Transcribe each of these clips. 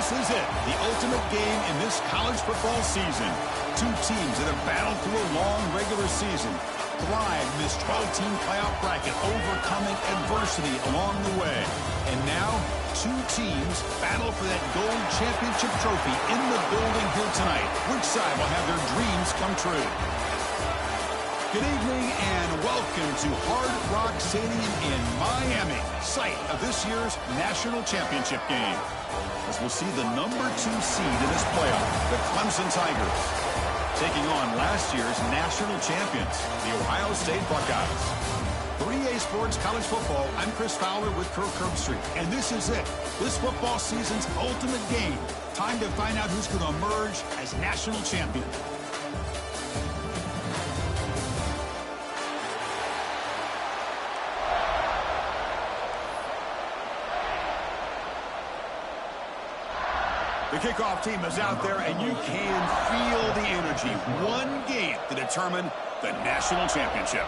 This is it, the ultimate game in this college football season. Two teams that have battled through a long regular season, thrived in this 12-team playoff bracket, overcoming adversity along the way. And now, two teams battle for that gold championship trophy in the building here tonight. Which side will have their dreams come true? Good evening and welcome to Hard Rock Stadium in Miami, site of this year's national championship game. As we'll see the #2 seed in this playoff, the Clemson Tigers, taking on last year's national champions, the Ohio State Buckeyes. 3A Sports College Football, I'm Chris Fowler with Kirk Herbstreit, and this is it, this football season's ultimate game. Time to find out who's going to emerge as national champion. The kickoff team is out there, and you can feel the energy. One game to determine the national championship.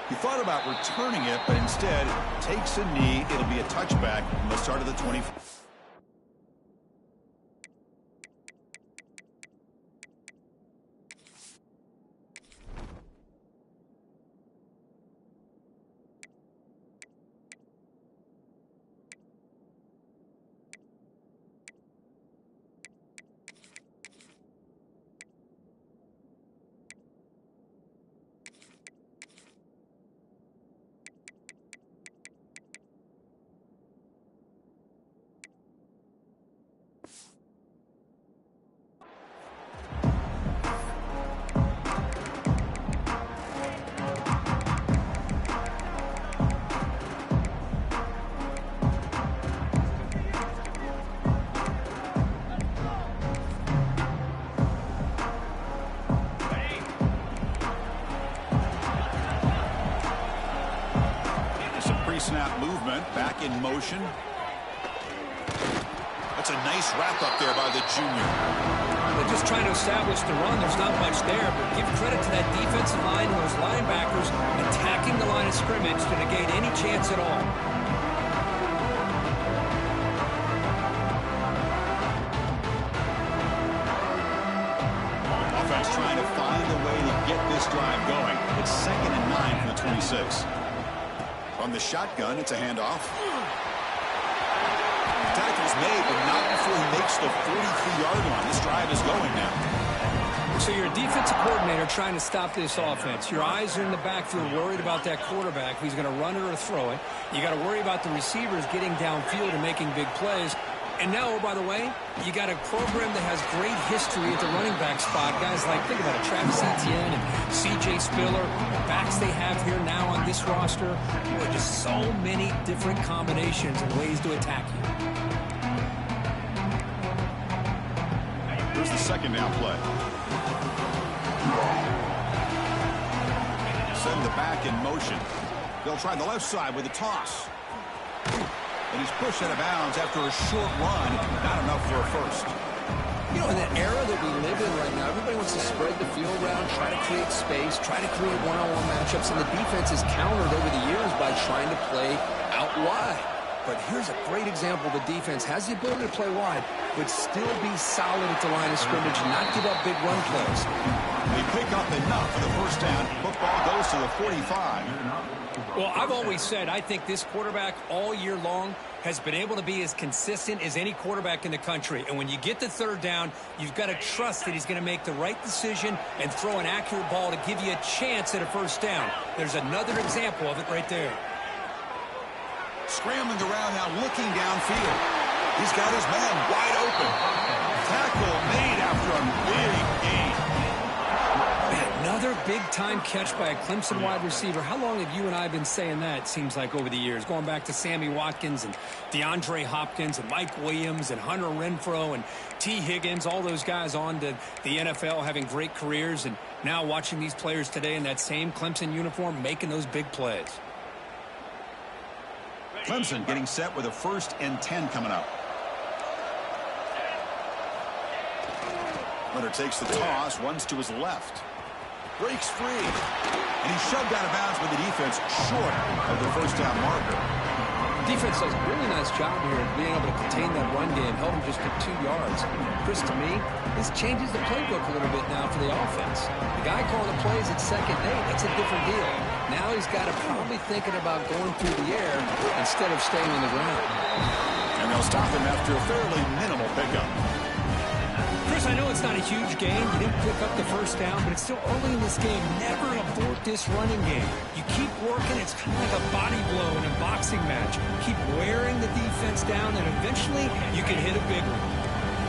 He thought about returning it, but instead takes a knee. It'll be a touchback from the start of the 20. Snap movement, back in motion. That's a nice wrap up there by the junior. They're just trying to establish the run. There's not much there, but give credit to that defensive line and those linebackers attacking the line of scrimmage to negate any chance at all. Offense trying to find a way to get this drive going. It's 2nd and 9 from the 26. From the shotgun, it's a handoff. Tackle's made, but not before he makes the 43-yard line. This drive is going now. So you're a defensive coordinator trying to stop this offense. Your eyes are in the backfield worried about that quarterback, who's going to run it or throw it. You got to worry about the receivers getting downfield and making big plays. And now, oh, by the way, you got a program that has great history at the running back spot. Guys like, think about it, Travis Etienne and C.J. Spiller, the backs they have here now on this roster. Boy, just so many different combinations and ways to attack you. Here's the second down play. Send the back in motion. They'll try the left side with a toss. And he's pushed out of bounds after a short run. Not enough for a first. You know, in the era that we live in right now, everybody wants to spread the field around, try to create space, try to create one-on-one matchups, and the defense is countered over the years by trying to play out wide. But here's a great example. The defense has the ability to play wide, but still be solid at the line of scrimmage and not give up big run plays. They pick up enough for the first down. Football goes to the 45. Well, I've always said I think this quarterback all year long has been able to be as consistent as any quarterback in the country. And when you get the third down, you've got to trust that he's going to make the right decision and throw an accurate ball to give you a chance at a first down. There's another example of it right there. Scrambling around now, looking downfield. He's got his man wide open. Tackle made after a big gain. Another big-time catch by a Clemson wide receiver. How long have you and I been saying that, it seems like, over the years? Going back to Sammy Watkins and DeAndre Hopkins and Mike Williams and Hunter Renfrow and T. Higgins, all those guys on to the NFL having great careers, and now watching these players today in that same Clemson uniform making those big plays. Clemson getting set with a 1st and 10 coming up. Runner takes the toss, runs to his left. Breaks free. And he's shoved out of bounds with the defense short of the first down marker. Defense does a really nice job here of being able to contain that run game, held him just to 2 yards. Chris, to me, this changes the playbook a little bit now for the offense. The guy calling the plays at 2nd and 8, that's a different deal. Now he's got to probably thinking about going through the air instead of staying on the ground. And they'll stop him after a fairly minimal pickup. Chris, I know it's not a huge game. You didn't pick up the first down, but it's still early in this game. Never abort this running game. You keep working. It's kind of like a body blow in a boxing match. Keep wearing the defense down, and eventually you can hit a big one.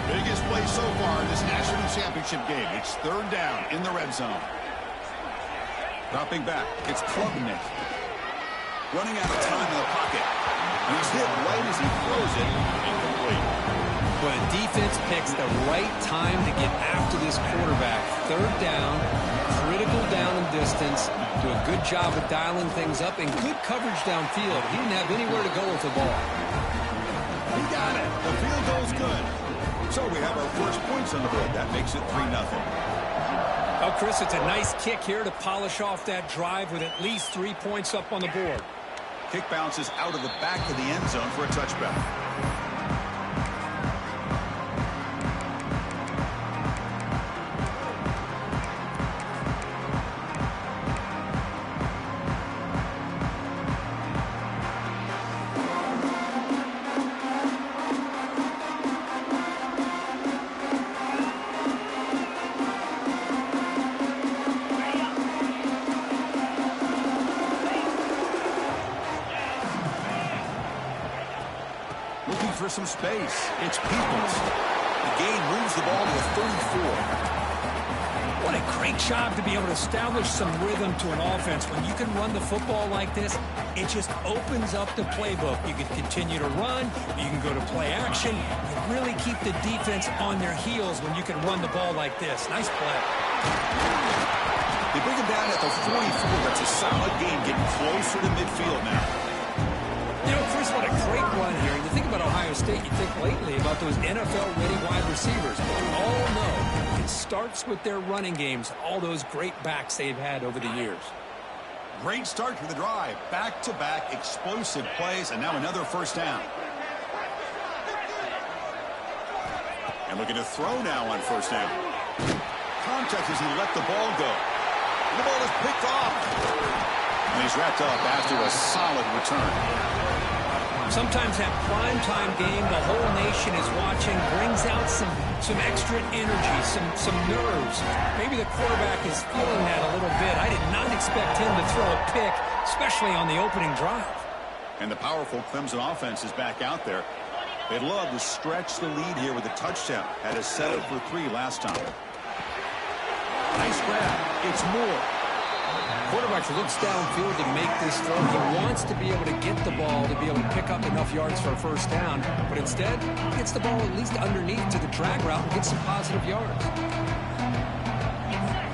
Biggest play so far in this national championship game. It's 3rd down in the red zone. Dropping back, it's Klubnik. Running out of time in the pocket. And he's hit right as he throws it. Incomplete. But defense picks the right time to get after this quarterback. 3rd down, critical down and distance. Do a good job of dialing things up and good coverage downfield. He didn't have anywhere to go with the ball. He got it. The field goal's good. So we have our first points on the board. That makes it 3-0. Oh, Chris, it's a nice kick here to polish off that drive with at least 3 points up on the board. Kick bounces out of the back of the end zone for a touchback. For some space. It's Peoples. The gain moves the ball to the 34. What a great job to be able to establish some rhythm to an offense. When you can run the football like this, it just opens up the playbook. You can continue to run. You can go to play action. You really keep the defense on their heels when you can run the ball like this. Nice play. They bring him down at the 44. That's a solid gain, getting closer to midfield now. You know, Chris, what a great run here. You think about Ohio State, you think lately about those NFL-ready wide receivers. But we all know it starts with their running games, all those great backs they've had over the years. Great start to the drive. Back-to-back explosive plays, and now another 1st down. And looking to throw now on 1st down. Contact as he let the ball go. The ball is picked off. And he's wrapped up after a solid return. Sometimes that primetime game, the whole nation is watching, brings out some extra energy, some nerves. Maybe the quarterback is feeling that a little bit. I did not expect him to throw a pick, especially on the opening drive. And the powerful Clemson offense is back out there. They'd love to stretch the lead here with a touchdown. Had us set up for 3 last time. Nice grab. It's Moore. Quarterback looks downfield to make this throw. He wants to be able to get the ball to be able to pick up enough yards for a 1st down, but instead, he gets the ball at least underneath to the drag route and gets some positive yards.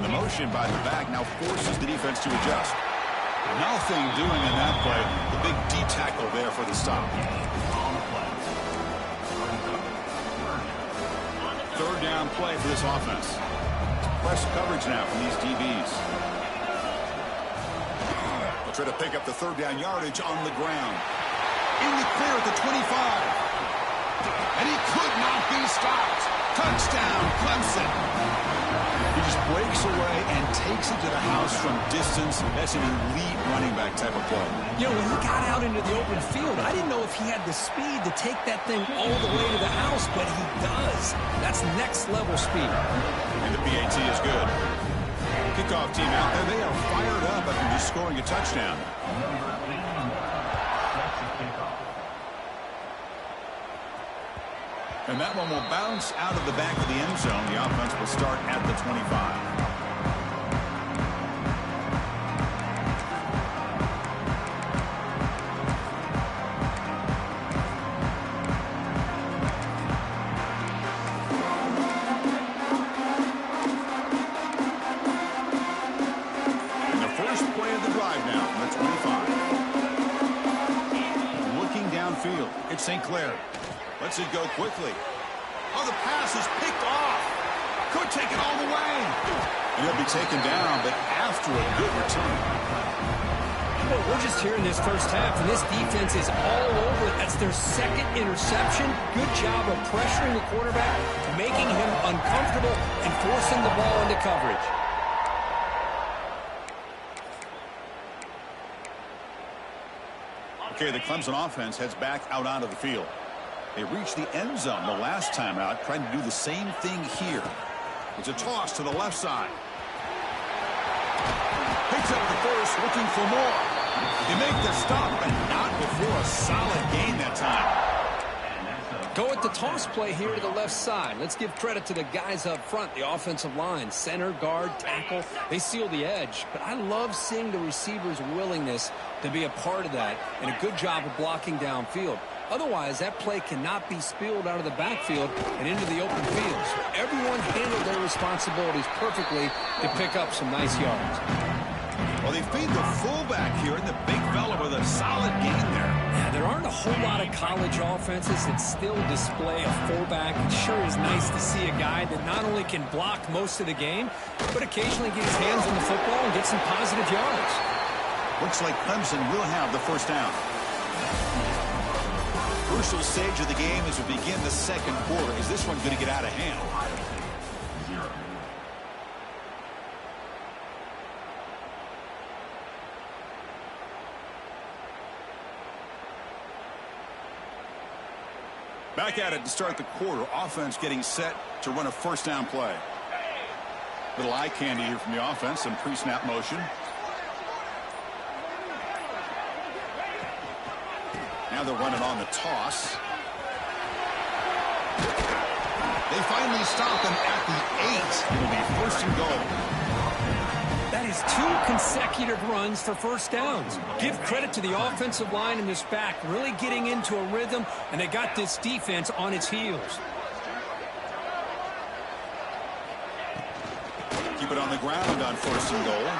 The motion by the back now forces the defense to adjust. Nothing doing in that play. The big D tackle there for the stop. 3rd down play for this offense. Press coverage now from these DBs. They'll try to pick up the 3rd down yardage on the ground. In the clear at the 25. And he could not be stopped. Touchdown, Clemson. He just breaks away and takes it to the house from distance. That's an elite running back type of play. You know, when he got out into the open field, I didn't know if he had the speed to take that thing all the way to the house, but he does. That's next level speed. And the PAT is good. Kickoff team out there. They are fired up after just scoring a touchdown. And that one will bounce out of the back of the end zone. The offense will start at the 25. It's St. Clair. Lets it go quickly. Oh, the pass is picked off. Could take it all the way. And he'll be taken down, but after a good return. Well, we're just here in this first half, and this defense is all over it. That's their second interception. Good job of pressuring the quarterback, making him uncomfortable, and forcing the ball into coverage. Okay, the Clemson offense heads back out onto the field. They reached the end zone the last time out, trying to do the same thing here. It's a toss to the left side. Picks up the first, looking for more. They make the stop, but not before a solid gain that time. Go with the toss play here to the left side. Let's give credit to the guys up front, the offensive line, center, guard, tackle. They seal the edge. But I love seeing the receiver's willingness to be a part of that and a good job of blocking downfield. Otherwise, that play cannot be spilled out of the backfield and into the open field. So everyone handled their responsibilities perfectly to pick up some nice yards. Well, they feed the fullback here, and the big fella with a solid gain there. Yeah, there aren't a whole lot of college offenses that still display a fullback. It sure is nice to see a guy that not only can block most of the game, but occasionally get his hands on the football and get some positive yards. Looks like Clemson will have the first down. Crucial stage of the game as we begin the second quarter. Is this one going to get out of hand? Back at it to start the quarter. Offense getting set to run a first down play. Little eye candy here from the offense. Some pre-snap motion. Now they're running on the toss. They finally stop them at the 8. It'll be first and goal. That is 2 consecutive runs for first downs. Give credit to the offensive line in this back, really getting into a rhythm, and they got this defense on its heels. Keep it on the ground on first and goal.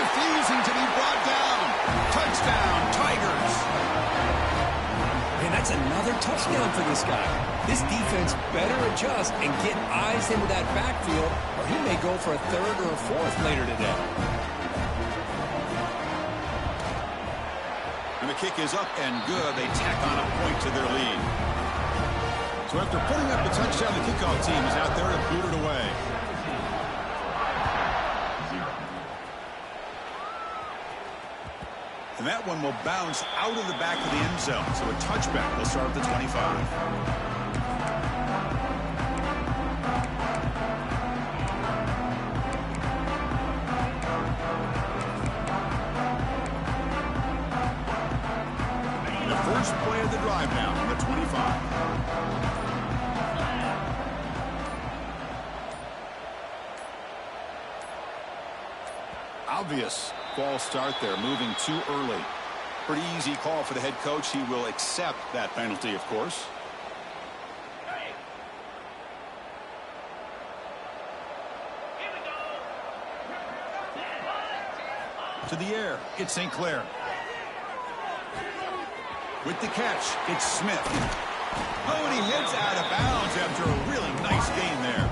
Refusing to be brought down. Touchdown, Tigers. And that's another touchdown for this guy. This defense better adjust and get eyes into that backfield, or he may go for a third or a fourth later today. And the kick is up and good. They tack on a point to their lead. So after putting up the touchdown, the kickoff team is out there to boot it away. And that one will bounce out of the back of the end zone. So a touchback will start at the 25. First play of the drive now on the 25. Obvious false start there, moving too early. Pretty easy call for the head coach. He will accept that penalty, of course. To the air, it's St. Clair. With the catch, it's Smith. Oh, and he hits out of bounds after a really nice gain there.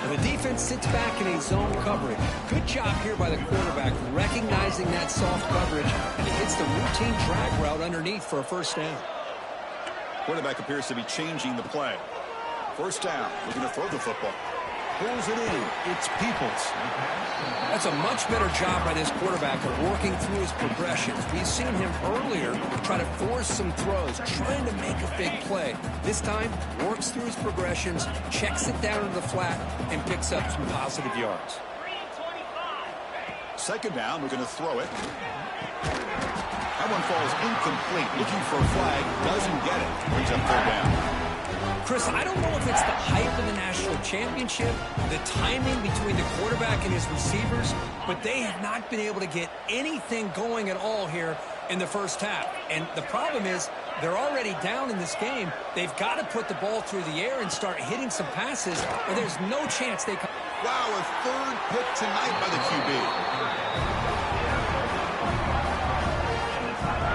And the defense sits back in a zone coverage. Good job here by the quarterback, recognizing that soft coverage, and he hits the routine drag route underneath for a first down. Quarterback appears to be changing the play. First down, looking to throw the football. Pulls it in. It's Peoples. That's a much better job by this quarterback of working through his progressions. We've seen him earlier try to force some throws, trying to make a big play. This time, works through his progressions, checks it down to the flat, and picks up some positive yards. Second down, we're going to throw it. That one falls incomplete. Looking for a flag, doesn't get it. Brings up third down. Chris, I don't know if it's the hype of the national championship, the timing between the quarterback and his receivers, but they have not been able to get anything going at all here in the first half. And the problem is they're already down in this game. They've got to put the ball through the air and start hitting some passes, or there's no chance they come. Wow, a third pick tonight by the QB.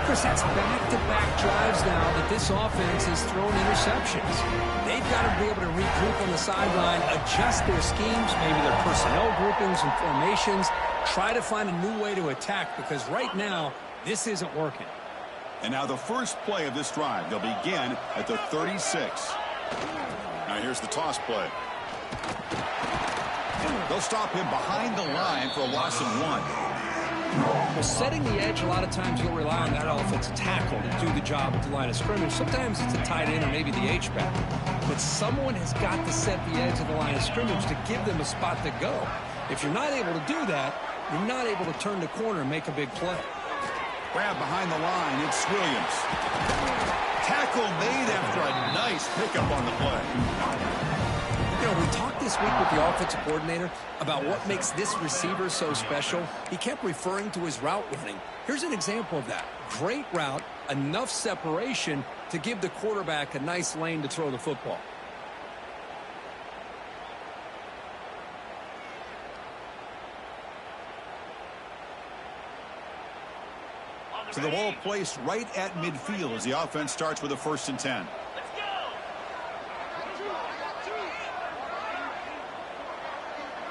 Chris, Chris, that's back-to-back drives now that this offense has thrown interceptions. They've got to be able to regroup on the sideline, adjust their schemes, maybe their personnel groupings and formations, try to find a new way to attack, because right now, this isn't working. And now the first play of this drive. They'll begin at the 36. Now here's the toss play. They'll stop him behind the line for a loss of 1. Well, setting the edge, a lot of times you'll rely on that offensive tackle to do the job at the line of scrimmage. Sometimes it's a tight end or maybe the H-back. But someone has got to set the edge of the line of scrimmage to give them a spot to go. If you're not able to do that, you're not able to turn the corner and make a big play. Grab behind the line. It's Williams. Tackle made after a nice pickup on the play. You know, we talked this week with the offensive coordinator about what makes this receiver so special. He kept referring to his route running. Here's an example of that. Great route, enough separation to give the quarterback a nice lane to throw the football. So the ball placed right at midfield as the offense starts with a 1st and 10.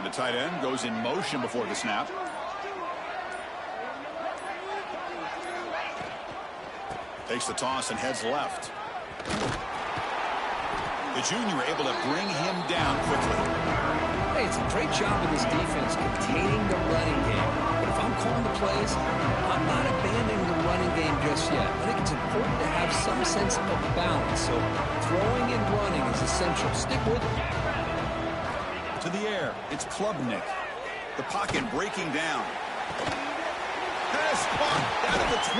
The tight end goes in motion before the snap. Takes the toss and heads left. The junior able to bring him down quickly. Hey, it's a great job of this defense containing the running game. But if I'm calling the plays, I'm not abandoning the running game just yet. I think it's important to have some sense of balance. So throwing and running is essential. Stick with it. To the air, it's Klubnik. The pocket breaking down. Pass caught out of the 20.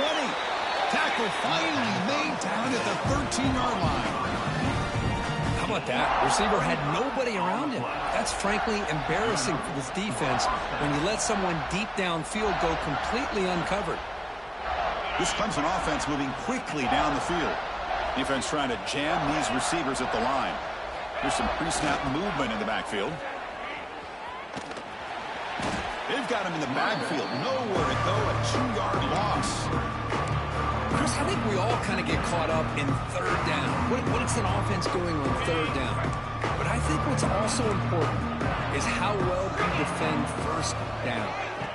Tackle finally made down at the 13-yard line. How about that? Receiver had nobody around him. That's frankly embarrassing for this defense when you let someone deep downfield go completely uncovered. This Clemson offense moving quickly down the field. Defense trying to jam these receivers at the line. There's some pre-snap movement in the backfield. They've got him in the backfield. Nowhere to go. A 2-yard loss. Chris, I think we all kind of get caught up in third down. What is an offense doing on third down? But I think what's also important is how well you defend first down.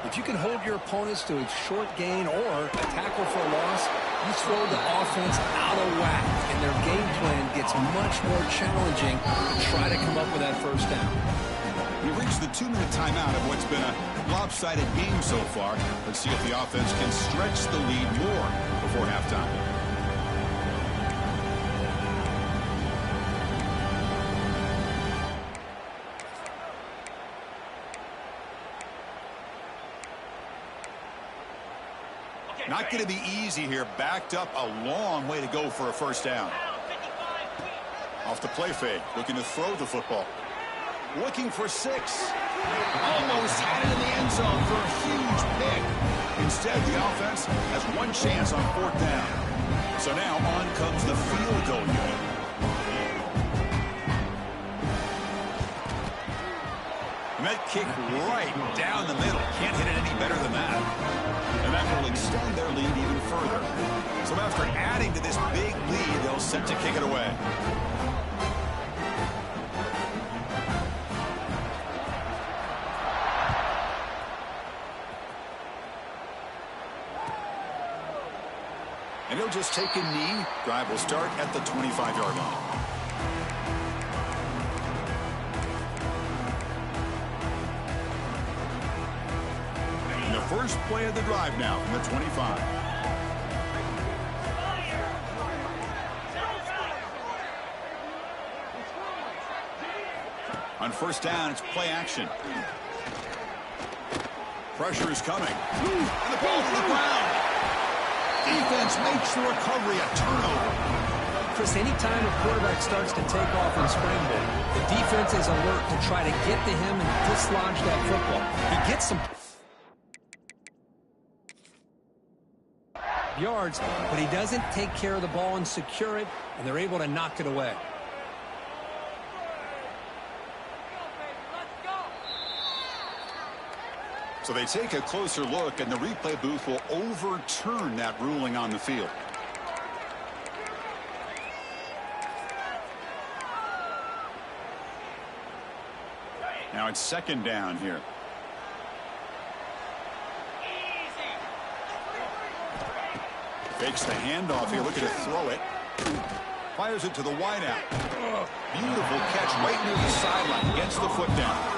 If you can hold your opponents to a short gain or a tackle for a loss, you throw the offense out of whack, and their game plan gets much more challenging to try to come up with that first down. We reached the 2-minute timeout of what's been a lopsided game so far. Let's see if the offense can stretch the lead more before halftime. Not going to be easy here. Backed up a long way to go for a first down. Off the play fake. Looking to throw the football. Looking for 6. Almost had it in the end zone for a huge pick. Instead, the offense has one chance on 4th down. So now on comes the field goal unit. And that kick right down the middle. Can't hit it any better than that. And that will extend their lead even further. So after adding to this big lead, they'll set to kick it away. And he'll just take a knee. Drive will start at the 25-yard line. And the first play of the drive now from the 25. On first down, it's play action. Pressure is coming. And the ball to the ground. Defense makes the recovery a turnover. Chris, anytime a quarterback starts to take off and scramble, the defense is alert to try to get to him and dislodge that football. He gets some yards, but he doesn't take care of the ball and secure it, and they're able to knock it away. So they take a closer look, and the replay booth will overturn that ruling on the field. Now it's second down here. Fakes the handoff here, looking to throw it. Fires it to the wideout. Beautiful catch right near the sideline. Gets the foot down.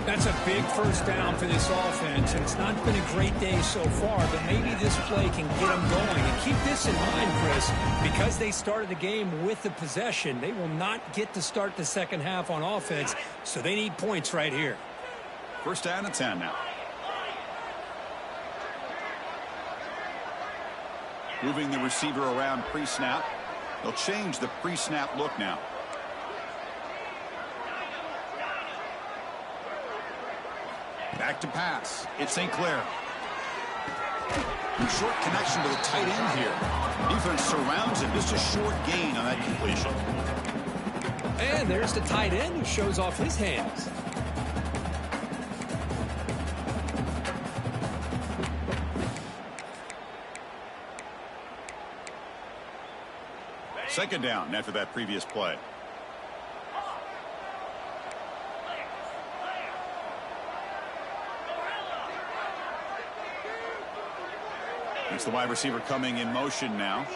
That's a big first down for this offense, and it's not been a great day so far, but maybe this play can get them going. And keep this in mind, Chris, because they started the game with the possession, they will not get to start the second half on offense, so they need points right here. First down and 10 now. Moving the receiver around pre-snap. They'll change the pre-snap look now. Back to pass. It's St. Clair. Short connection to the tight end here. Defense surrounds him. Just a short gain on that completion. And there's the tight end who shows off his hands. Second down after that previous play. It's the wide receiver coming in motion now.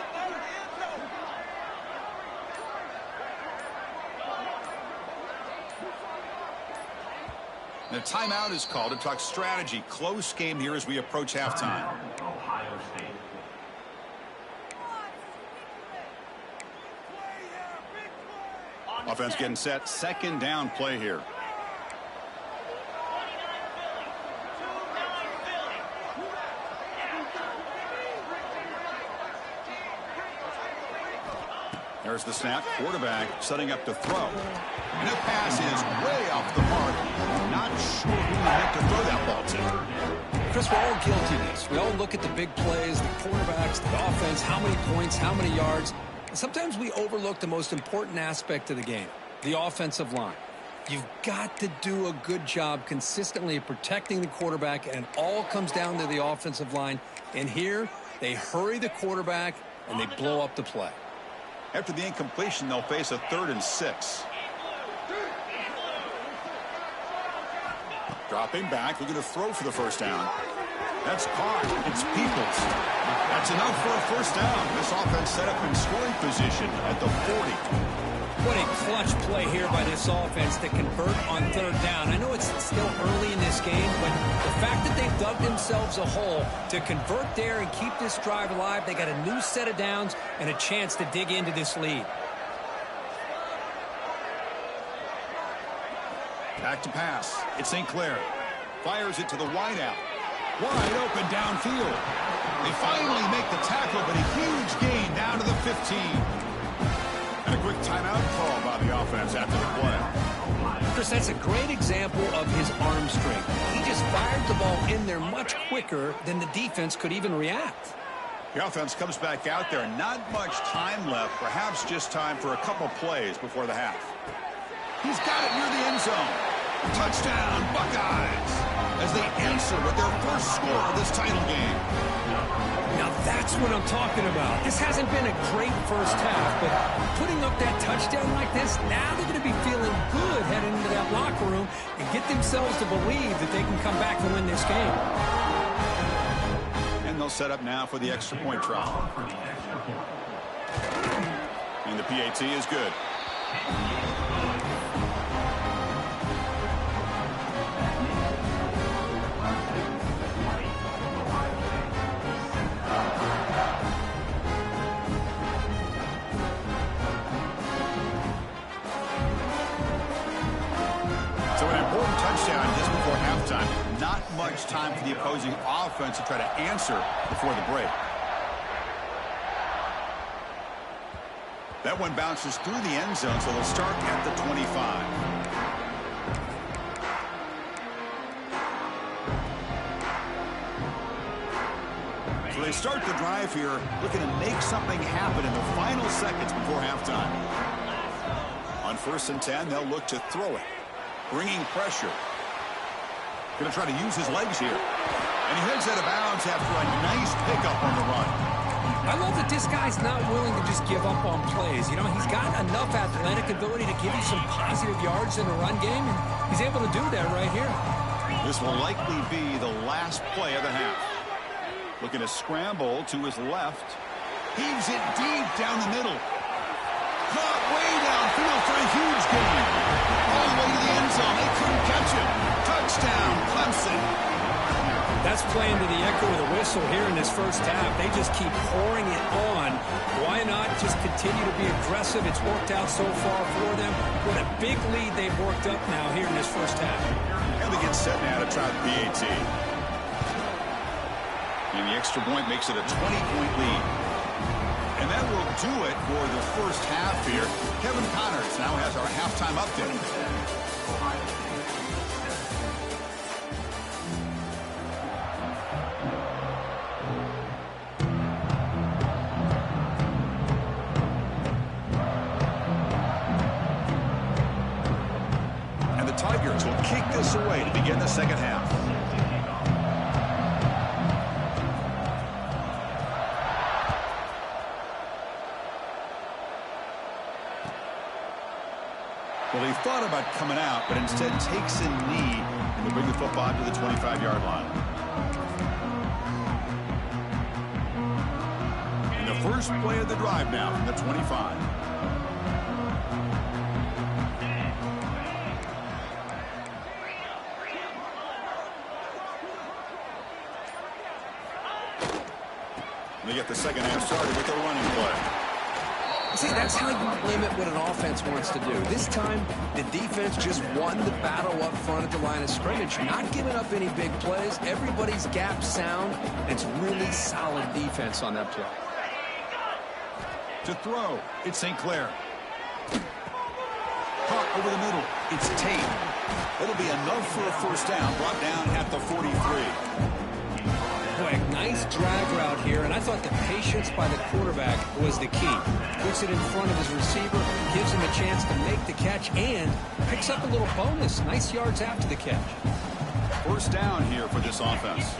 The timeout is called to talk strategy. Close game here as we approach halftime. Offense getting set. Second down play here. There's the snap. Quarterback setting up to throw. And the pass is way off the mark. Not sure who he meant to throw that ball to. Chris, we're all guilty of this. We all look at the big plays, the quarterbacks, the offense, how many points, how many yards. Sometimes we overlook the most important aspect of the game, the offensive line. You've got to do a good job consistently of protecting the quarterback, and it all comes down to the offensive line. And here, they hurry the quarterback, and they blow up the play. After the incompletion, they'll face a 3rd and 6. Dropping back, looking to throw for the first down. That's caught. It's Peoples. That's enough for a first down. This offense set up in scoring position at the 40. What a clutch play here by this offense to convert on 3rd down. I know it's still early in this game, but the fact that they've dug themselves a hole to convert there and keep this drive alive, they got a new set of downs and a chance to dig into this lead. Back to pass. It's St. Clair. Fires it to the wideout. Wide open downfield. They finally make the tackle, but a huge gain down to the 15. And a quick timeout call by the offense after the play. Chris, that's a great example of his arm strength. He just fired the ball in there much quicker than the defense could even react. The offense comes back out there. Not much time left. Perhaps just time for a couple plays before the half. He's got it near the end zone. Touchdown, Buckeyes, as they answer with their first score of this title game. Now that's what I'm talking about. This hasn't been a great first half, but putting up that touchdown like this, now they're going to be feeling good heading into that locker room and get themselves to believe that they can come back and win this game. And they'll set up now for the extra point try. And the PAT is good. Not much time for the opposing offense to try to answer before the break. That one bounces through the end zone, so they'll start at the 25. So they start the drive here, looking to make something happen in the final seconds before halftime. On 1st and 10, they'll look to throw it, bringing pressure. Going to try to use his legs here. And he heads out of bounds after a nice pickup on the run. I love that this guy's not willing to just give up on plays. You know, he's got enough athletic ability to give you some positive yards in the run game, and he's able to do that right here. This will likely be the last play of the half. Looking to scramble to his left. Heaves it deep down the middle. Caught way downfield for a huge gain. All the way to the end zone. They couldn't catch him. Touchdown, Clemson. That's playing to the echo of the whistle here in this first half. They just keep pouring it on. Why not just continue to be aggressive? It's worked out so far for them. What a big lead they've worked up now here in this first half. And they get set now to try the PAT. And the extra point makes it a 20-point lead. And that will do it for the first half here. Kevin Connors now has our halftime update. And the Tigers will kick this away to begin the second half. Well, he thought about coming out, but instead takes a knee and will bring the football to the 25-yard line. And the first play of the drive now from the 25. They get the second half started with a running play. See, that's how you limit what an offense wants to do. This time, the defense just won the battle up front at the line of scrimmage, not giving up any big plays. Everybody's gap sound. It's really solid defense on that play. To throw, it's St. Clair. Caught over the middle, it's Tate. It'll be enough for a first down, brought down at the 43. Boy, a nice drag route here, and I thought the patience by the quarterback was the key. Puts it in front of his receiver, gives him a chance to make the catch, and picks up a little bonus. Nice yards after the catch. First down here for this offense.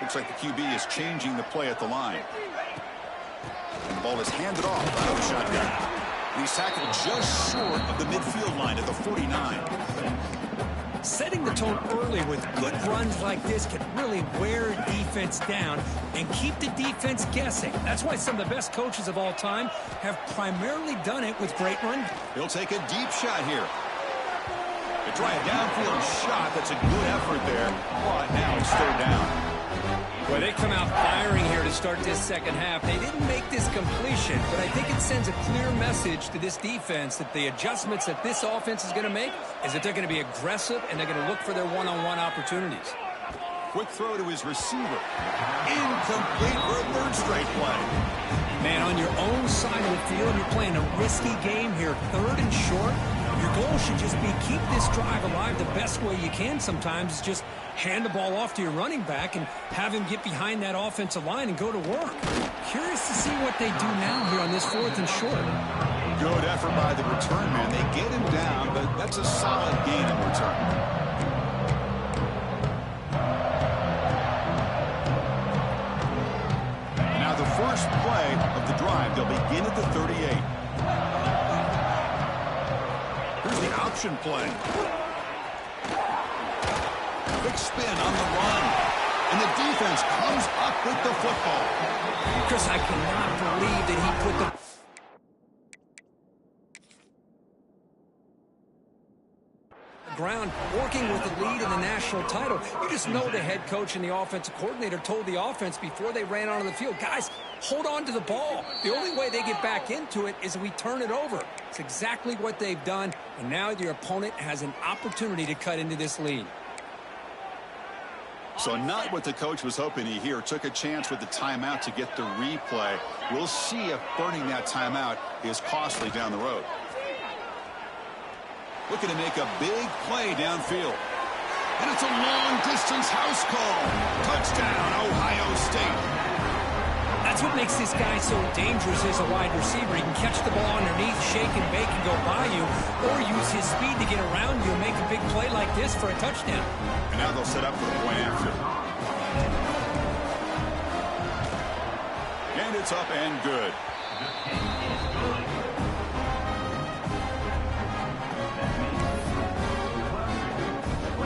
Looks like the QB is changing the play at the line. And the ball is handed off out of the shotgun. He's tackled just short of the midfield line at the 49. Setting the tone early with good runs like this can really wear a defense down and keep the defense guessing. That's why some of the best coaches of all time have primarily done it with great run. He'll take a deep shot here. They try a downfield shot. That's a good effort there. But now it's third down. Well, they come out firing here to start this second half. They didn't make this completion, but I think it sends a clear message to this defense that the adjustments that this offense is going to make is that they're going to be aggressive and they're going to look for their one-on-one opportunities. Quick throw to his receiver. Incomplete for a third straight play. Man, on your own side of the field, you're playing a risky game here, third and short. Your goal should just be keep this drive alive the best way you can sometimes. Is just hand the ball off to your running back and have him get behind that offensive line and go to work. Curious to see what they do now here on this fourth and short. Good effort by the return man. They get him down, but that's a solid gain in return. Now the first play of the drive, they'll begin at the 38. Here's the option play. Quick spin on the run. And the defense comes up with the football. Chris, I cannot believe that he put the ground working with the lead in the national title. You just know the head coach and the offensive coordinator told the offense before they ran onto the field, guys, hold on to the ball. The only way they get back into it is if we turn it over. It's exactly what they've done, and now your opponent has an opportunity to cut into this lead. So not what the coach was hoping to hear. Took a chance with the timeout to get the replay. We'll see if burning that timeout is costly down the road. Looking to make a big play downfield. And it's a long-distance house call. Touchdown, Ohio State. That's what makes this guy so dangerous as a wide receiver. He can catch the ball underneath, shake and bake and go by you, or use his speed to get around you and make a big play like this for a touchdown. And now they'll set up for the point after. And it's up and good.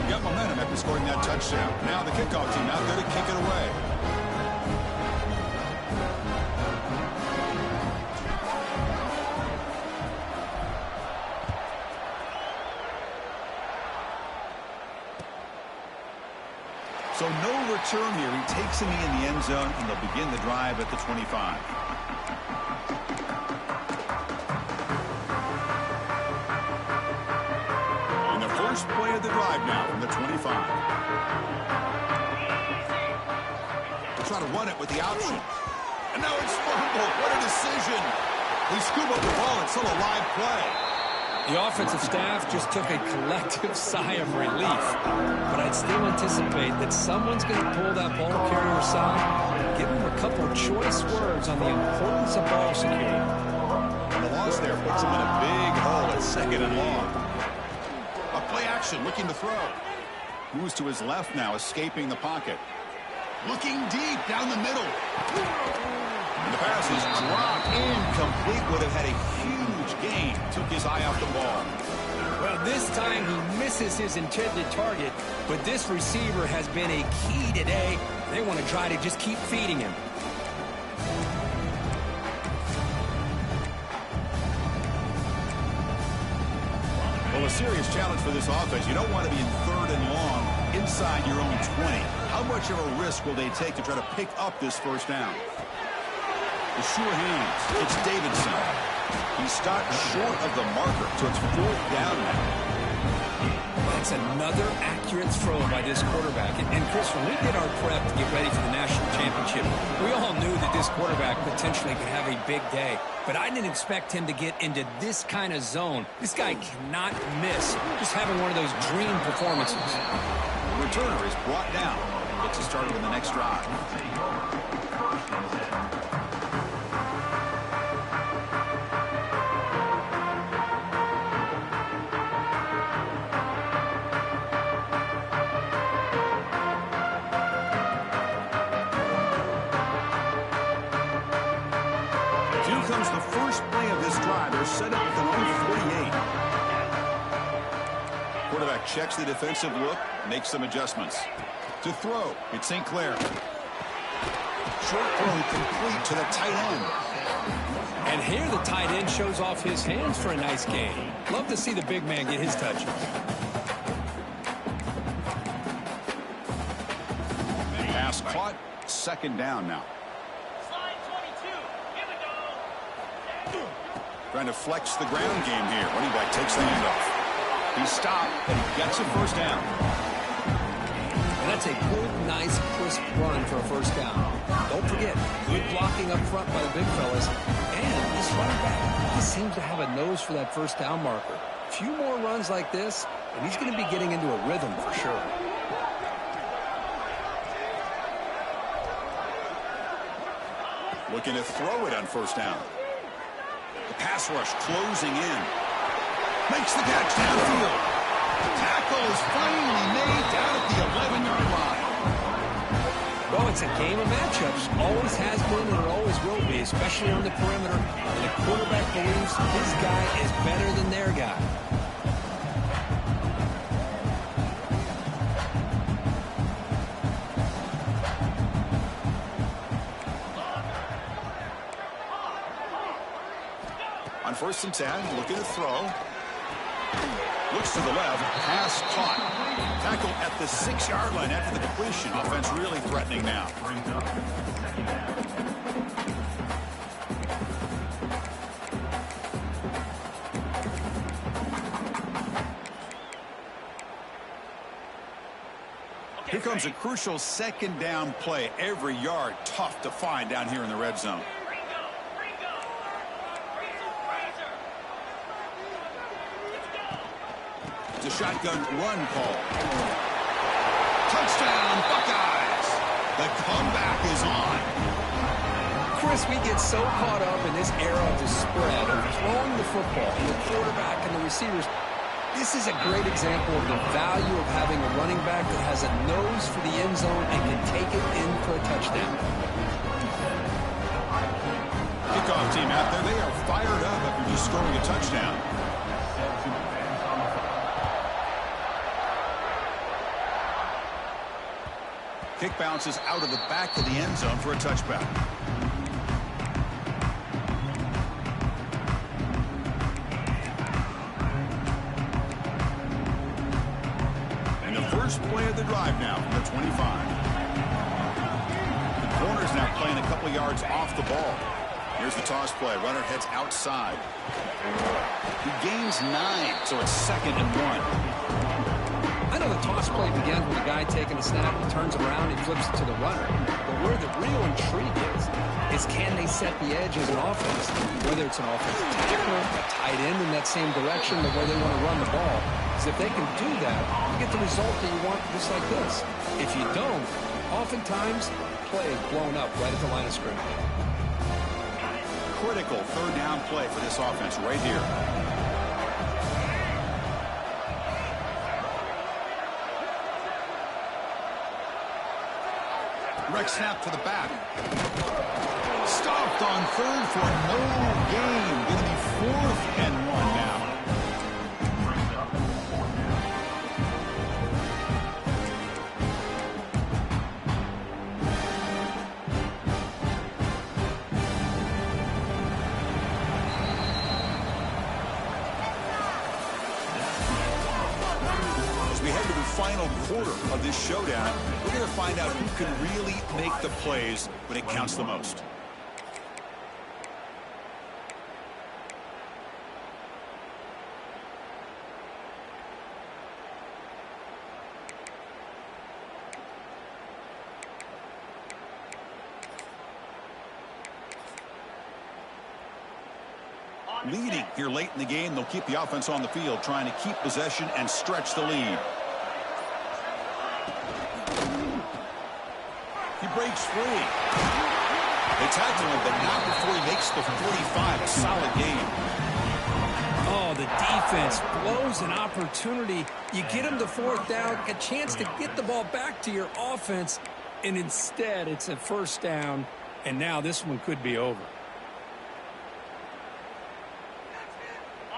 Got momentum after scoring that touchdown. Now the kickoff team out there to kick it away. So no return here. He takes him in the end zone, and they'll begin the drive at the 25. And the first play of the drive now from the 25. They'll try to run it with the option. And now it's fumbled. What a decision. They scoop up the ball. It's still a live play. The offensive staff just took a collective sigh of relief. But I'd still anticipate that someone's going to pull that ball carrier aside, give him a couple of choice words on the importance of ball security. And the loss there puts him in a big hole at 2nd and long. A play action, looking to throw. Moves to his left now, escaping the pocket. Looking deep down the middle. And the pass is dropped incomplete. Would have had a huge gain. Took his eye off the ball. Well, this time he misses his intended target, but this receiver has been a key today. They want to try to just keep feeding him. Well, a serious challenge for this offense. You don't want to be in 3rd and long inside your own 20. How much of a risk will they take to try to pick up this first down? The sure hands. It's Davidson. He stopped short of the marker, so it's 4th down now. That's another accurate throw by this quarterback. And Chris, when we did our prep to get ready for the national championship, we all knew that this quarterback potentially could have a big day. But I didn't expect him to get into this kind of zone. This guy cannot miss. Just having one of those dream performances. The returner is brought down. Gets us started in the next drive. Comes the first play of this drive. They're set up at their own 48. Quarterback checks the defensive look, makes some adjustments. To throw, it's St. Clair. Short throw complete to the tight end. And here the tight end shows off his hands for a nice gain. Love to see the big man get his touches. Pass caught, 2nd down now. Trying to flex the ground game here. Running back takes the handoff. He stopped, and he gets a first down. And that's a good, nice, crisp run for a first down. Don't forget, good blocking up front by the big fellas. And this running back, he seems to have a nose for that first down marker. A few more runs like this, and he's going to be getting into a rhythm for sure. Looking to throw it on first down. The pass rush closing in. Makes the catch downfield. Tackle is finally made down at the 11-yard line. Well, it's a game of matchups. Always has been and it always will be, especially on the perimeter. And the quarterback believes his guy is better than their guy. On 1st and 10, looking to throw. Looks to the left, pass caught. Tackle at the 6-yard line after the completion. Offense really threatening now. Here comes a crucial 2nd down play. Every yard tough to find down here in the red zone. It's a shotgun run call. Touchdown, Buckeyes. The comeback is on. Chris, we get so caught up in this era of the spread, of throwing the football, and the quarterback and the receivers. This is a great example of the value of having a running back that has a nose for the end zone and can take it in for a touchdown. Kickoff team out there. They are fired up after just scoring a touchdown. Kick bounces out of the back of the end zone for a touchback. And the first play of the drive now from the 25. The corner's now playing a couple yards off the ball. Here's the toss play. Runner heads outside. He gains 9, so it's 2nd and 1. I know the toss play begins with a guy taking a snap, he turns around, and flips it to the runner. But where the real intrigue is can they set the edge as an offense? Whether it's an offensive tackle, a tight end in that same direction, the way they want to run the ball. Because if they can do that, you get the result that you want just like this. If you don't, oftentimes, play is blown up right at the line of scrimmage. Critical 3rd down play for this offense right here. Direct snap to the back. Stopped on 3rd for no gain. Going to be 4th and 1 now. As we head to the final quarter of this showdown, we're going to find out who can really make the plays when it counts the most. Leading here late in the game, they'll keep the offense on the field, trying to keep possession and stretch the lead. He breaks free. They tackle him, but not before he makes the 45. A solid game. Oh, the defense blows an opportunity. You get him to 4th down, a chance to get the ball back to your offense, and instead it's a 1st down, and now this one could be over.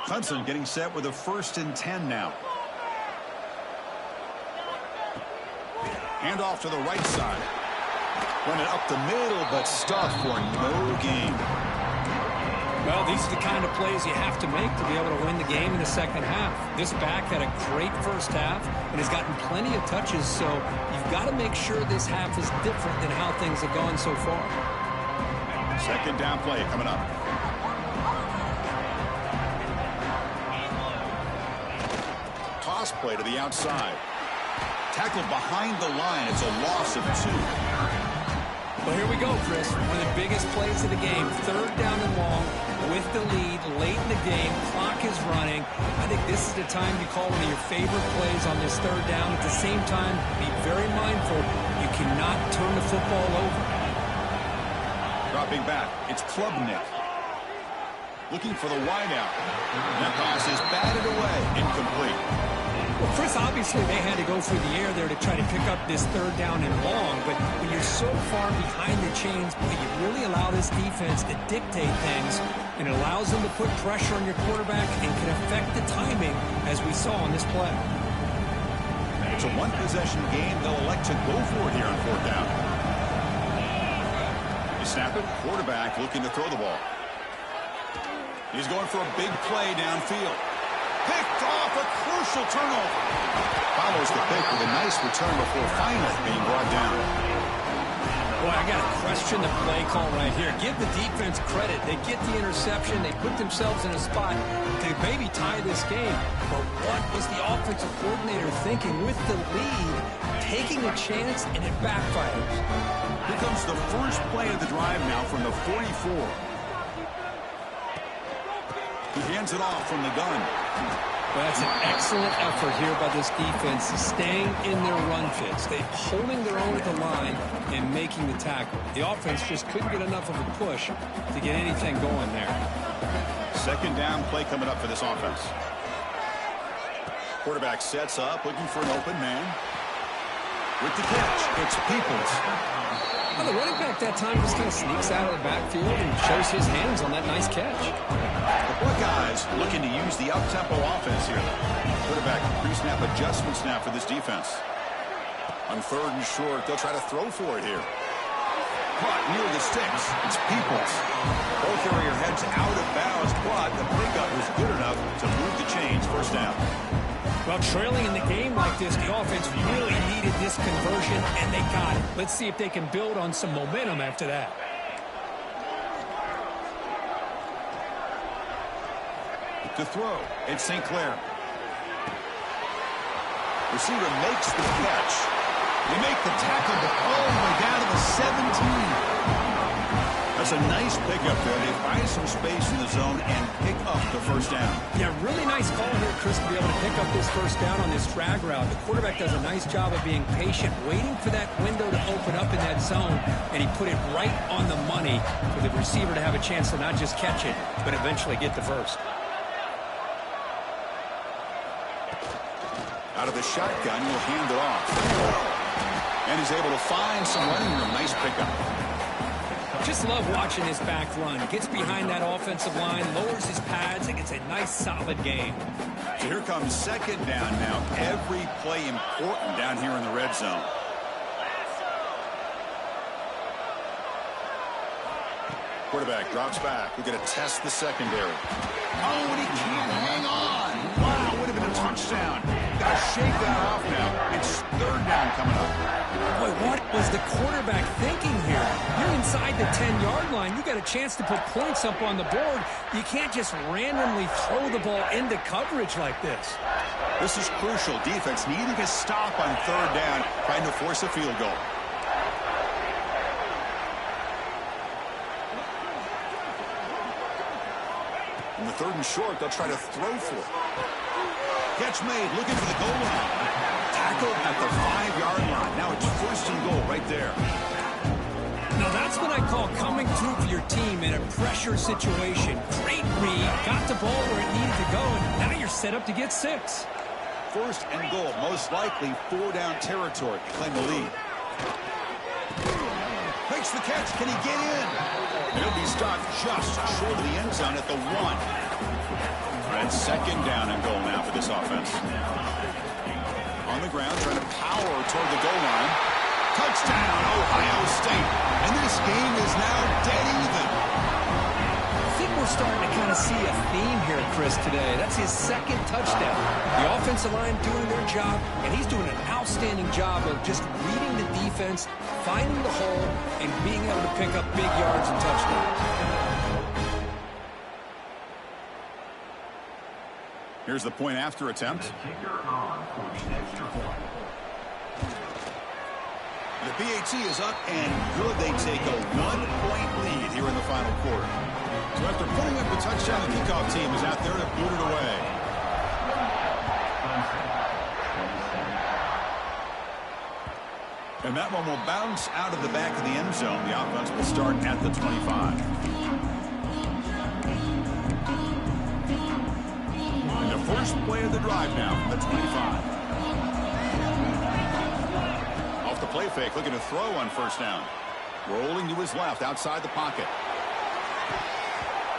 Clemson getting set with a 1st and 10 now. Hand off to the right side. Running up the middle, but stuffed for no gain. Well, these are the kind of plays you have to make to be able to win the game in the second half. This back had a great first half and has gotten plenty of touches, so you've got to make sure this half is different than how things have gone so far. 2nd down play coming up. Toss play to the outside. Tackled behind the line. It's a loss of 2. Well, here we go, Chris. One of the biggest plays of the game. 3rd down and long with the lead late in the game. Clock is running. I think this is the time you call one of your favorite plays on this 3rd down. At the same time, be very mindful. You cannot turn the football over. Dropping back. It's Klubnik. Looking for the wideout. That pass is batted away. Incomplete. Well, Chris, obviously they had to go through the air there to try to pick up this 3rd down and long, but when you're so far behind the chains, boy, you really allow this defense to dictate things, and it allows them to put pressure on your quarterback and can affect the timing, as we saw on this play. It's a 1-possession game. They'll elect to go for it here on 4th down. You snap it. Quarterback looking to throw the ball. He's going for a big play downfield. Picked off, a crucial turnover. Follows the pick with a nice return before finally being brought down. Boy, I got to question the play call right here. Give the defense credit. They get the interception. They put themselves in a spot to maybe tie this game. But what was the offensive coordinator thinking with the lead, taking a chance, and it backfires? Here comes the first play of the drive now from the 44. He hands it off from the gun. Well, that's an excellent effort here by this defense, staying in their run fits. They're holding their own at the line and making the tackle. The offense just couldn't get enough of a push to get anything going there. 2nd down play coming up for this offense. Quarterback sets up, looking for an open man. With the catch, it's Peoples. Well, the running back that time just kind of sneaks out of the backfield and shows his hands on that nice catch. The Buckeyes looking to use the up-tempo offense here. Quarterback pre-snap adjustments now for this defense. On 3rd and short, they'll try to throw for it here. Caught near the sticks. It's Peoples. Ball carrier heads out of bounds, but the pickup was good enough to move the chains. First down. Well, trailing in the game like this, the offense really needed this conversion, and they got it. Let's see if they can build on some momentum after that. To throw, it's St. Clair. Receiver makes the catch. They make the tackle, but all the way down to the 17. That's a nice pickup there. They find some space in the zone and pick up the first down. Yeah, really nice call here, Chris, to be able to pick up this first down on this drag route. The quarterback does a nice job of being patient, waiting for that window to open up in that zone, and he put it right on the money for the receiver to have a chance to not just catch it, but eventually get the first. Out of the shotgun, he'll hand it off. And he's able to find some running room. Nice pickup. Just love watching this back run. Gets behind that offensive line, lowers his pads, and gets a nice solid gain. So here comes 2nd down now. Every play important down here in the red zone. Quarterback drops back. We're going to test the secondary. Oh, and he can't hang on. Wow, would have been a touchdown. Got to shake that off now. It's 3rd down coming up. Boy, what was the quarterback thinking here? You're inside the 10-yard line. You got a chance to put points up on the board. You can't just randomly throw the ball into coverage like this. This is crucial. Defense needing a stop on 3rd down, trying to force a field goal. In the 3rd and short, they'll try to throw for it. Catch made, looking for the goal line. Tackled at the 5-yard line. Now it's 1st and goal right there. Now that's what I call coming through for your team in a pressure situation. Great read, got the ball where it needed to go, and now you're set up to get 6. 1st and goal, most likely 4-down territory. Claim the lead. Makes the catch. Can he get in? He'll be stopped just short of the end zone at the 1. And 2nd down and goal now for this offense. On the ground, trying to power toward the goal line. Touchdown, Ohio State. And this game is now dead even. I think we're starting to kind of see a theme here, Chris, today. That's his 2nd touchdown. The offensive line doing their job, and he's doing an outstanding job of just reading the defense, finding the hole, and being able to pick up big yards and touchdowns. Here's the point after attempt. The PAT is up and good. They take a 1-point lead here in the final quarter. So after putting up the touchdown, the kickoff team is out there to boot it away. And that one will bounce out of the back of the end zone. The offense will start at the 25. First play of the drive now from the 25. Off the play fake, looking to throw on 1st down. Rolling to his left, outside the pocket.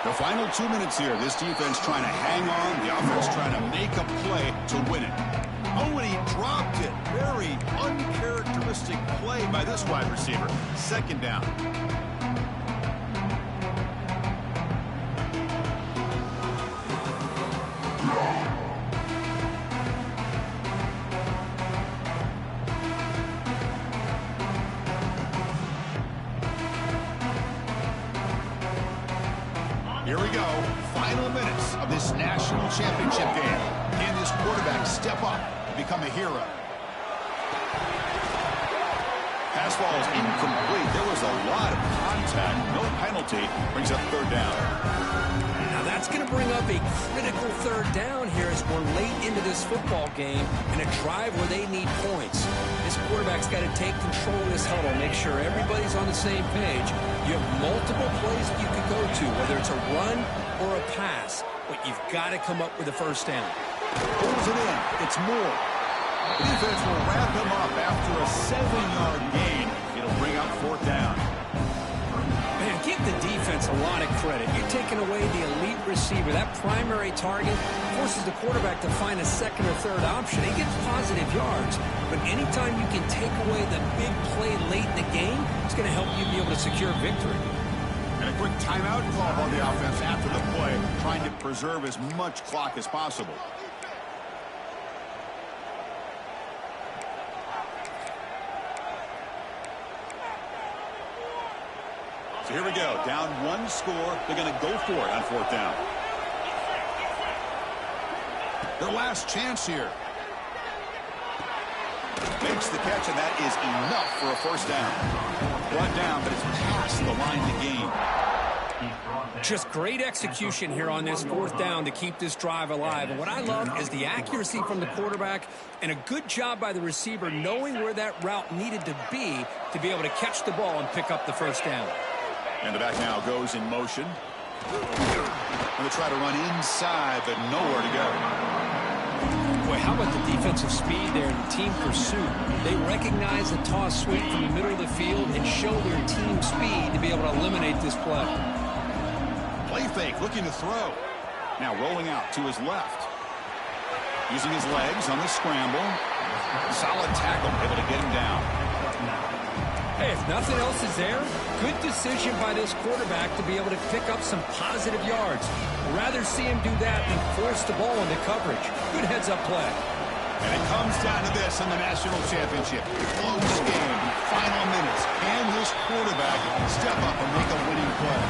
The final 2 minutes here. This defense trying to hang on. The offense trying to make a play to win it. Oh, and he dropped it. Very uncharacteristic play by this wide receiver. 2nd down. Here we go. Final minutes of this national championship game. Can this quarterback step up and become a hero? Pass ball is incomplete. There was a lot of contact. No penalty. Brings up 3rd down. Now that's going to bring up a critical 3rd down here as we're late into this football game and a drive where they need points. This quarterback's got to take control of this huddle, make sure everybody's on the same page. You have multiple plays that you could go to, whether it's a run or a pass, but you've got to come up with a 1st down. Pulls it in. It's Moore. The defense will wrap him up after a 7-yard gain. It'll bring up 4th down. Man, give the defense a lot of credit. You're taking away the elite receiver. That primary target forces the quarterback to find a second or third option. He gets positive yards. But anytime you can take away the big play late in the game, it's going to help you be able to secure victory. And a quick timeout call by the offense after the play, trying to preserve as much clock as possible. So here we go. Down 1 score. They're going to go for it on 4th down. Their last chance here. Makes the catch, and that is enough for a 1st down. Brought down, but it's past the line to gain. Just great execution here on this 4th down to keep this drive alive. And what I love is the accuracy from the quarterback and a good job by the receiver knowing where that route needed to be able to catch the ball and pick up the 1st down. And the back now goes in motion. Going to try to run inside, but nowhere to go. Boy, how about the defensive speed there and the team pursuit? They recognize the toss sweep from the middle of the field and show their team speed to be able to eliminate this play. Play fake, looking to throw. Now rolling out to his left. Using his legs on the scramble. Solid tackle, able to get him down. Hey, if nothing else is there, good decision by this quarterback to be able to pick up some positive yards. I'd rather see him do that than force the ball into coverage. Good heads-up play. And it comes down to this in the national championship. Close game, final minutes. Can this quarterback step up and make a winning play?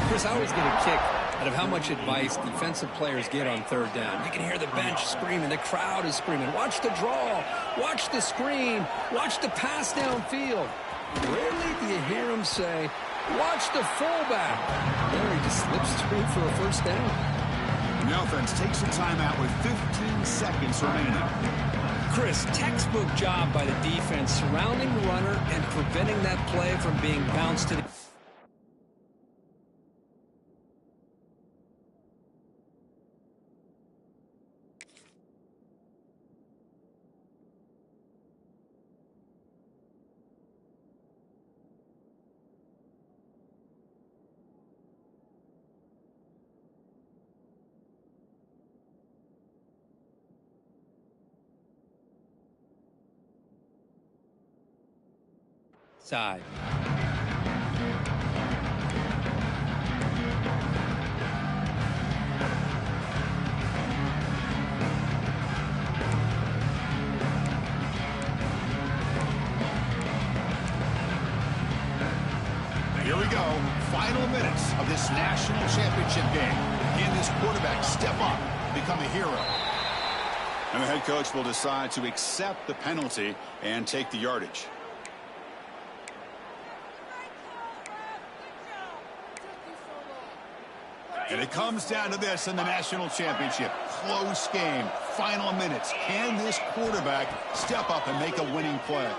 Chris, I always get a kick out of how much advice defensive players get on 3rd down. You can hear the bench screaming. The crowd is screaming. Watch the draw. Watch the screen. Watch the pass downfield. Rarely do you hear him say, watch the fullback. There, he just slips through for a 1st down. The offense takes a timeout with 15 seconds remaining. Chris, textbook job by the defense surrounding the runner and preventing that play from being bounced to the... side. Here we go. Final minutes of this national championship game. Can this quarterback step up, become a hero? And the head coach will decide to accept the penalty and take the yardage. And it comes down to this in the national championship. Close game. Final minutes. Can this quarterback step up and make a winning play?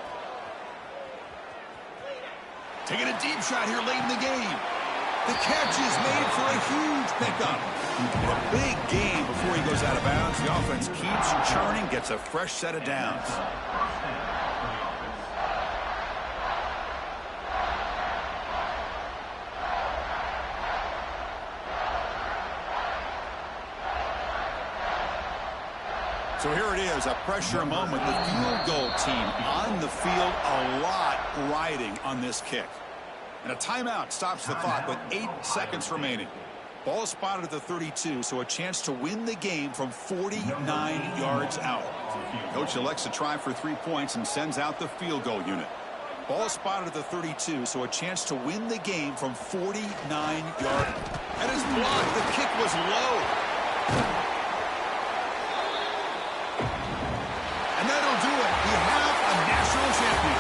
Taking a deep shot here late in the game. The catch is made for a huge pickup. And a big game before he goes out of bounds. The offense keeps churning, gets a fresh set of downs. So here it is, a pressure moment. The field goal team on the field, a lot riding on this kick. And a timeout stops the clock with 8 seconds remaining. Ball spotted at the 32, so a chance to win the game from 49 yards out. Coach elects to try for 3 points and sends out the field goal unit. Ball spotted at the 32, so a chance to win the game from 49 yards. And his block, the kick was low. And that'll do it. We have a national champion.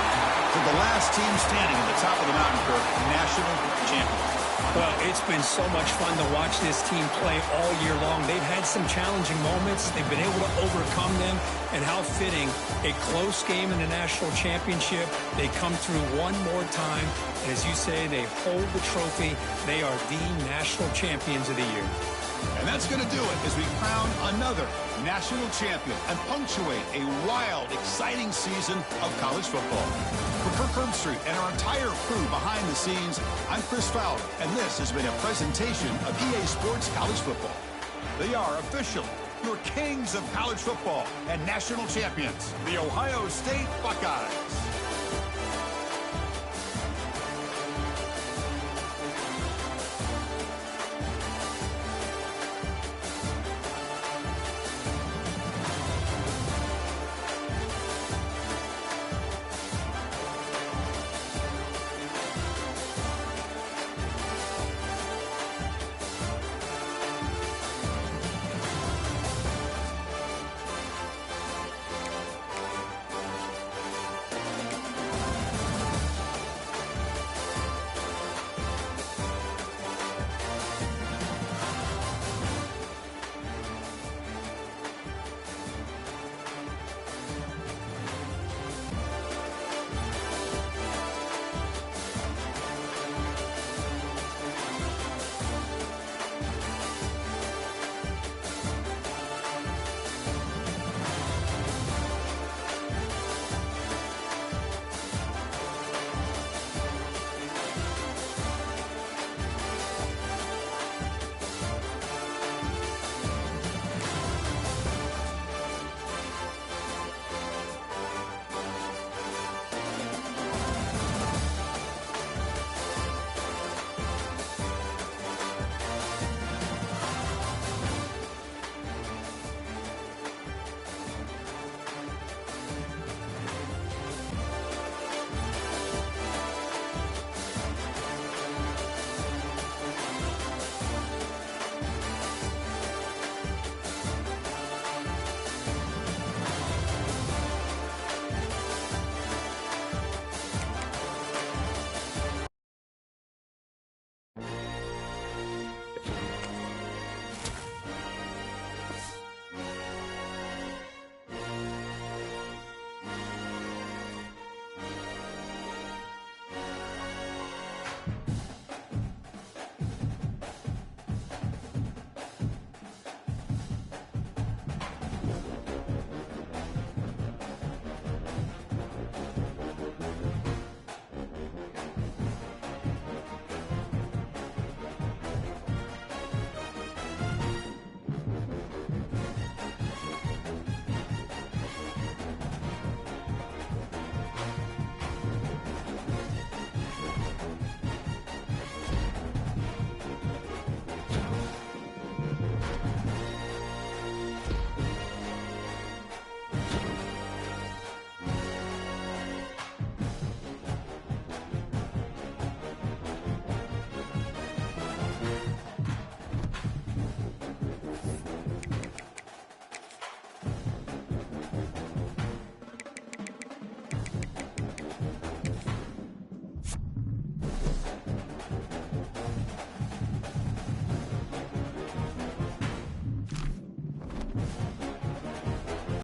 So the last team standing at the top of the mountain for national champion. Well, it's been so much fun to watch this team play all year long. They've had some challenging moments. They've been able to overcome them. And how fitting, a close game in the national championship. They come through one more time. And as you say, they hold the trophy. They are the national champions of the year. And that's going to do it as we crown another national champion and punctuate a wild, exciting season of college football. For Kirk Herbstreit and our entire crew behind the scenes, I'm Chris Fowler, and this has been a presentation of EA Sports College Football. They are officially your kings of college football and national champions, the Ohio State Buckeyes.